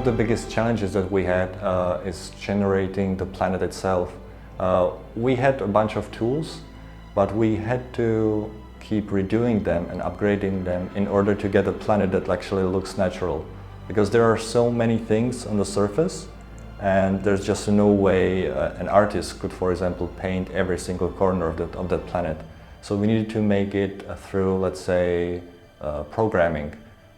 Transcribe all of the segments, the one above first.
the biggest challenges that we had is generating the planet itself. We had a bunch of tools, but we had to keep redoing them and upgrading them in order to get a planet that actually looks natural. Because there are so many things on the surface, and there's just no way an artist could, for example, paint every single corner of that planet. So we needed to make it through, let's say, programming.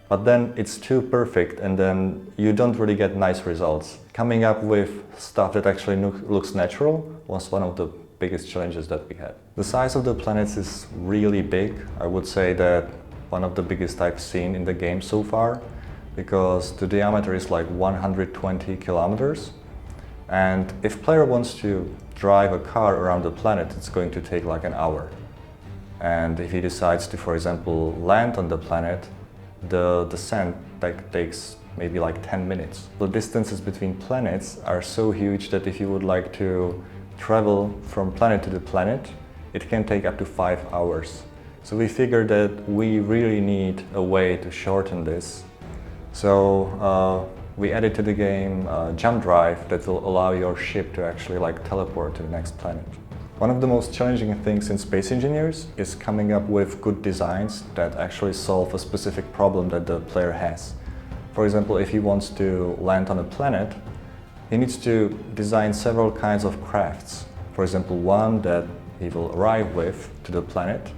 But then it's too perfect, and then you don't really get nice results. Coming up with stuff that actually looks natural was one of the biggest challenges that we had. The size of the planets is really big. I would say that one of the biggest I've seen in the game so far, because the diameter is like 120 kilometers. And if player wants to drive a car around the planet, it's going to take like an hour. And if he decides to, for example, land on the planet, the descent takes maybe like 10 minutes. The distances between planets are so huge that if you would like to travel from planet to the planet, it can take up to 5 hours. So we figured that we really need a way to shorten this. So we added to the game a jump drive that will allow your ship to actually like teleport to the next planet. One of the most challenging things in Space Engineers is coming up with good designs that actually solve a specific problem that the player has. For example, if he wants to land on a planet, he needs to design several kinds of crafts. For example, one that he will arrive with to the planet,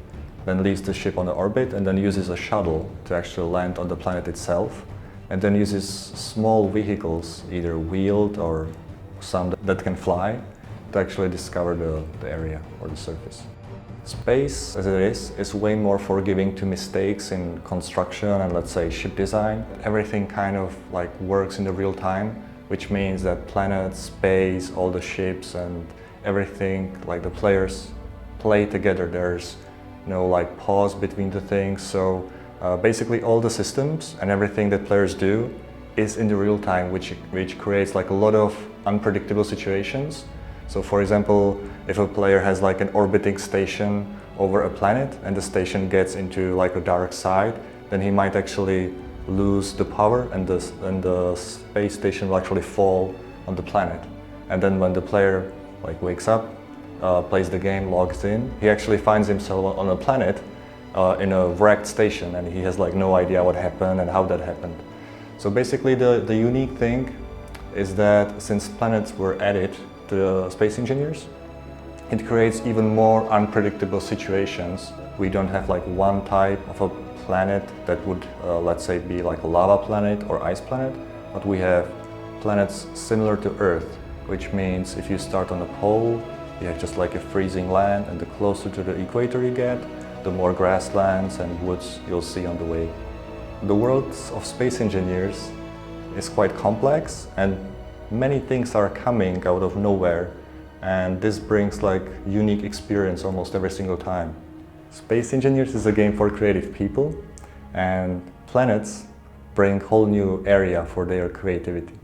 then leaves the ship on the orbit, and then uses a shuttle to actually land on the planet itself, and then uses small vehicles, either wheeled or some that can fly, to actually discover the area or the surface. Space, as it is way more forgiving to mistakes in construction and, let's say, ship design. Everything kind of like works in the real time, which means that planets, space, all the ships and everything, like the players play together. There's no like pause between the things. So basically all the systems and everything that players do is in the real time, which creates like a lot of unpredictable situations. So for example, if a player has like an orbiting station over a planet and the station gets into like a dark side, then he might actually lose the power and the space station will actually fall on the planet. And then when the player like wakes up, plays the game, logs in, he actually finds himself on a planet in a wrecked station, and he has like no idea what happened and how that happened. So basically the unique thing is that since planets were added to the Space Engineers, it creates even more unpredictable situations. We don't have like one type of a planet that would, let's say, be like a lava planet or ice planet, but we have planets similar to Earth, which means if you start on the pole, you have just like a freezing land, and the closer to the equator you get, the more grasslands and woods you'll see on the way. The world of Space Engineers is quite complex, and many things are coming out of nowhere, and this brings like unique experience almost every single time. Space Engineers is a game for creative people, and planets bring a whole new area for their creativity.